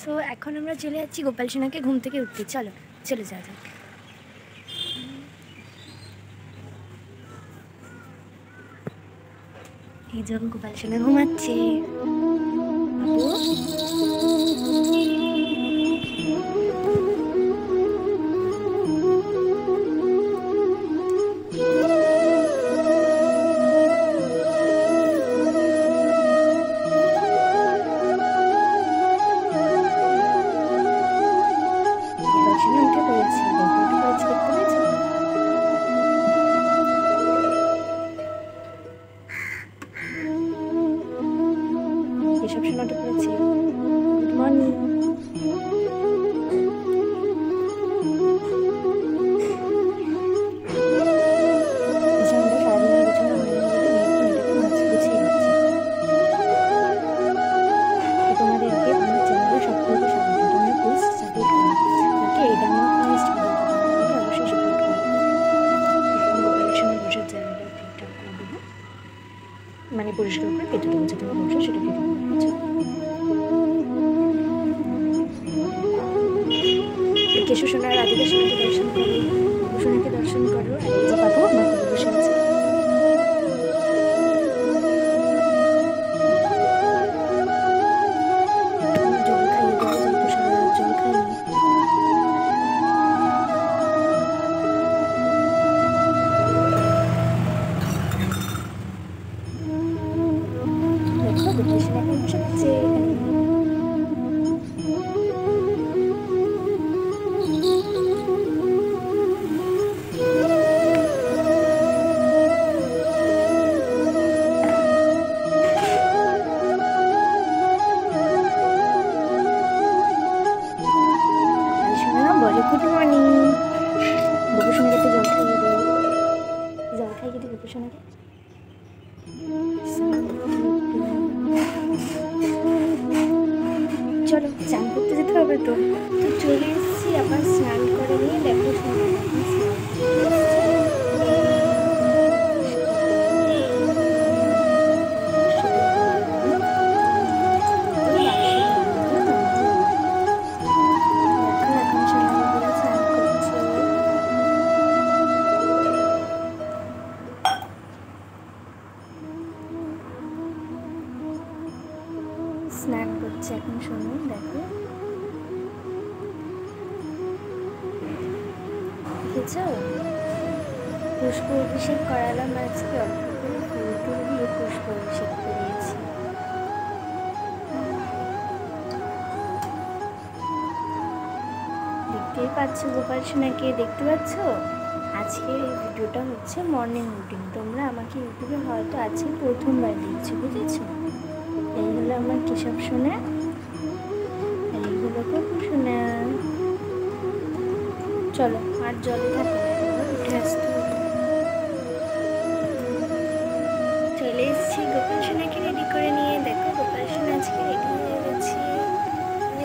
So এখন আমরা চলে যাচ্ছি গোপাল সোনাকে ঘুম থেকে উঠতে। চলো চলে যাওয়া যাক। এই যে গোপাল সোনা ঘুমাচ্ছে। এসব শোনাটা পড়েছি। Good morning. তোমাদেরকে আমার চ্যানেলে সকলকে স্বাগত। তোমরা প্লিজ সাপোর্ট করো। ওকে, এটা আমার ফার্স্ট ভিডিও, আমাকে অবশ্যই সাপোর্ট করো। গোপালের সময় বসার জায়গাটা ঠিকঠাক করে দেবো, মানে পরিষ্কার করে কেটে দেবো, যেটা বসে সেটা কেটে দেবো। কেশু সোনার রাধিকা সোনাকে দর্শন করো, সোনাকে দর্শন করো। আর এই যে পাবো আমার করে বসে আছে। জল খাইয়ে দেবো, যেহেতু সারা রাত জল খাইনি। দেখো গোপাল সোনা এখন বসে আছে এখানে। Good morning. গোপু সোনাকে একটু জল খাইয়ে দিই, জল খাইয়ে দিই গোপু সোনাকে। চলো চান করতে যেতে হবে তো। তো চলে এসেছি আবার স্নান করে নিয়ে। দেখো সোনা এখন স্নান স্নান করছে এখন। শোনো দেখো, দেখেছো পুষ্প অভিষেক করালাম আজকে। অল্প করে ফুল টুল দিয়ে পুষ্প অভিষেক করিয়েছি। দেখতেই পাচ্ছ গোপাল সোনাকে, দেখতে পাচ্ছ। আজকের এই ভিডিওটা হচ্ছে মর্নিং রুটিন। তোমরা আমাকে ইউটিউবে হয়তো আজকে প্রথমবার দেখছো, বুঝেছো। এই হলো আমার কেশব সোনা, আর এই হলো গোপু সোনা। চলো আর জলে থাকো না, উঠে আসতে হবে। চলে এসেছি গোপাল সোনাকে রেডি করে নিয়ে। দেখো গোপাল সোনা আজকে রেডি হয়ে গেছে,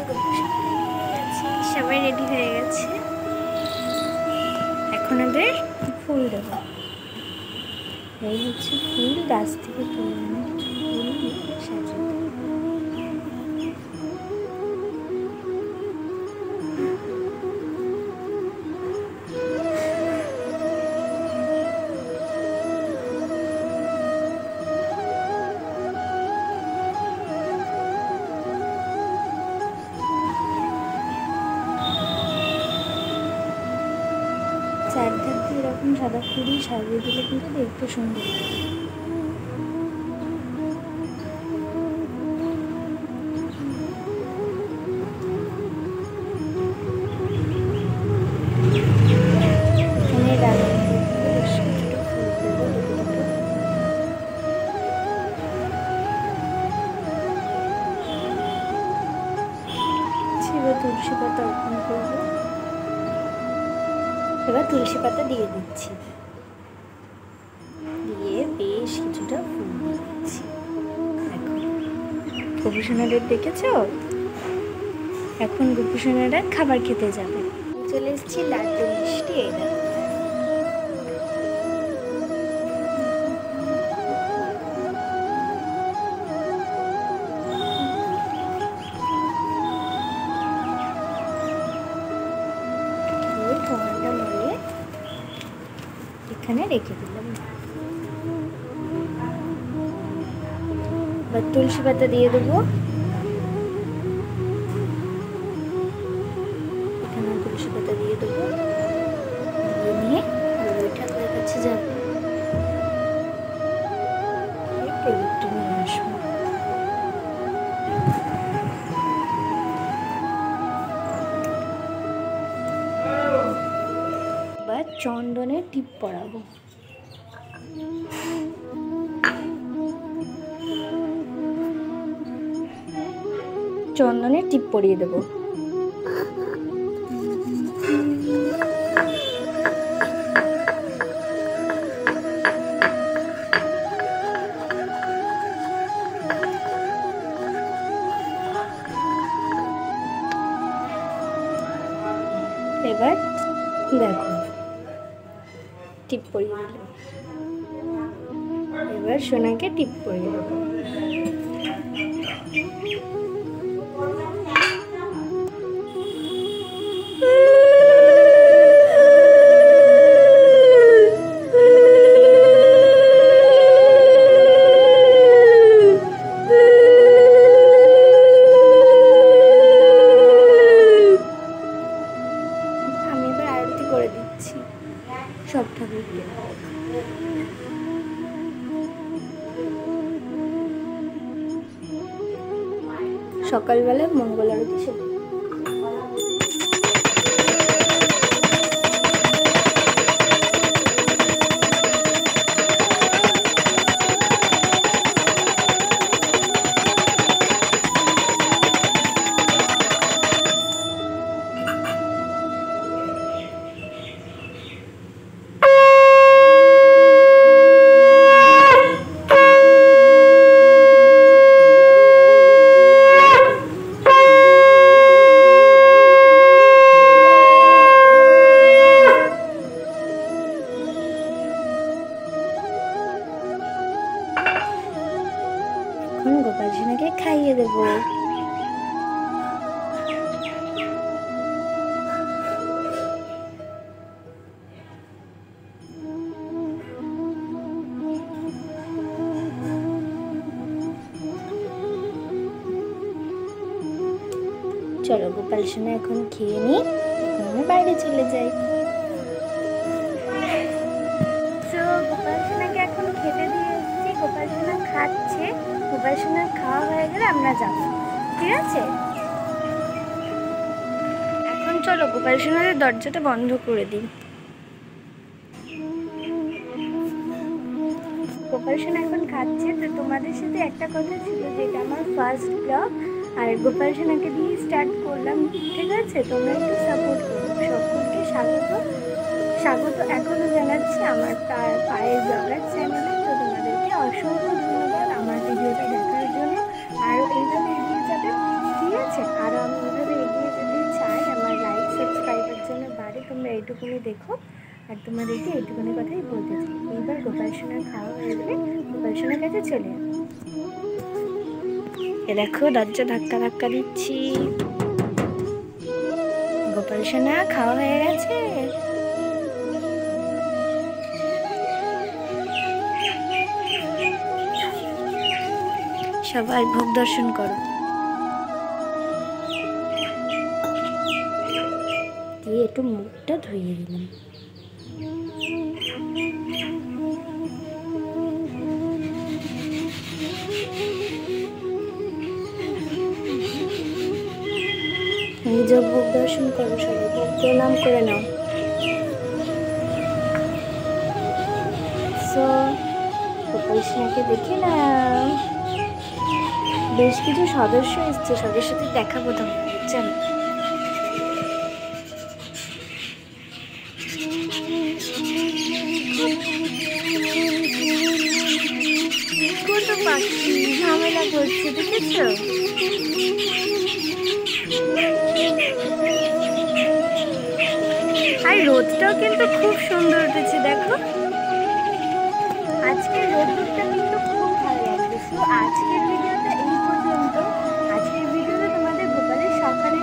গোপু সোনা রেডি হয়ে গেছে, সবাই রেডি হয়ে গেছে। এখন ওদের ফুল দেবো। এই হচ্ছে ফুল, গাছ থেকে তুলে এনে ফুল দিয়ে সাজিয়ে দেবো। চারধার দিয়ে এরকম সাদা ফুল সাজিয়ে দিলে কিন্তু দেখতে সুন্দর লাগে। এবার তুলসী পাতা অর্পণ করবো। এবার তুলসী পাতা দিয়ে দিচ্ছি, দিয়ে বেশ কিছুটা ফুল দিয়ে দিচ্ছি। এখন গোপু সোনাদের দেখেছো, এখন গোপু সোনারা খাবার খেতে যাবে। চলে এসেছি লাড্ডু মিষ্টি। এই দেখো এখানে রেখে দিলাম। এবার তুলসী পাতা দিয়ে দেবো। এখানে তুলসী পাতা দিয়ে দেবো, দিয়ে নিয়ে ওই ঠাকুরের কাছে যাবো, প্রদীপটা নিয়ে আসবো। এবার চন্দনের টিপ পরাবো। চন্দনের টিপ পরিয়ে দেবো। এবার দেখো টিপ পরিয়ে দিলাম। এবার সোনাকে টিপ পরিয়ে দেবো। করে দিচ্ছি সব ঠাকুরকে। সকালবেলা মঙ্গল আরতি সেরে গোপাল সোনাকে খাইয়ে দেবো। চলো গোপাল সোনা এখন খেয়ে নি, এখন আমি বাইরে চলে যাই। তো গোপাল সোনাকে এখন খেতে দিয়ে এসেছি, গোপাল সোনা খাচ্ছে। গোপাল সোনার খাওয়া হয়ে গেলে আমরা যাবো, ঠিক আছে? এখন চলো গোপাল সোনার দরজাটা বন্ধ করে দিই। গোপাল সোনা এখন খাচ্ছে। তো তোমাদের সাথে একটা কথা ছিল যে এটা আমার ফার্স্ট ব্লগ, আর গোপাল সোনাকে দিয়ে স্টার্ট করলাম, ঠিক আছে? তোমরা একটু সাপোর্ট করো। সকলকে স্বাগত এখনও জানাচ্ছি আমার পায়ের ব্লগার চ্যানেলে। তো তোমাদেরকে অসংখ্য ধন্যবাদ আমার ভিডিওটা দেখার জন্য। আরও এইভাবে এগিয়ে যাবে, ঠিক আছে? আরও আমি এইভাবে এগিয়ে যেতে চাই, আমার লাইক সাবস্ক্রাইবের জন্য বাড়ে। তোমরা এইটুকুনি দেখো, আর তোমাদেরকে এইটুকুনি কথাই বলতে চাই। এইবার গোপাল সোনার খাওয়া হয়ে যাবে, গোপাল সোনার কাছে চলে যাবে। এ দেখো দরজা ধাক্কা ধাক্কা দিচ্ছি। গোপাল সোনা খাওয়া হয়ে গেছে। সবাই ভোগ দর্শন করো। দিয়ে একটু মুখটা ধুইয়ে দিলাম। নিজে ভোগ দর্শন করো, সবাই ভোগ প্রণাম করে নাও। সো গোপাল সোনাকে দেখে না, বেশ কিছু সদস্য এসছে, সবার সাথে দেখাবো তোমার, জানো? কত পাখি ঝামেলা করছে, দেখেছো? আর রোদটাও কিন্তু খুব সুন্দর উঠেছে, দেখো। আজকের রোদটা কিন্তু খুব ভালো লাগছে। তো আজকের ভিডিওটা এই পর্যন্ত। আজকের ভিডিওতে তোমাদের গোপালের সকালে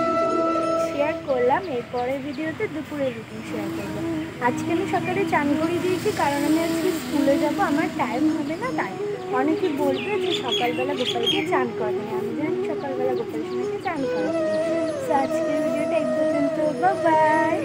শেয়ার করলাম। এর পরের ভিডিওতে দুপুরের রুটিন শেয়ার করবো। আজকে আমি সকালে চান করে দিয়েছি, কারণ আমি আজকে স্কুলে যাব, আমার টাইম হবে না। তাই অনেকে বলবে যে সকালবেলা গোপালকে চান করাতে নেই, আমি জানি সকালবেলা গোপাল সোনাকে চান করাতে। তো আজকের ভিডিওটা এই পর্যন্ত, বাই বাই।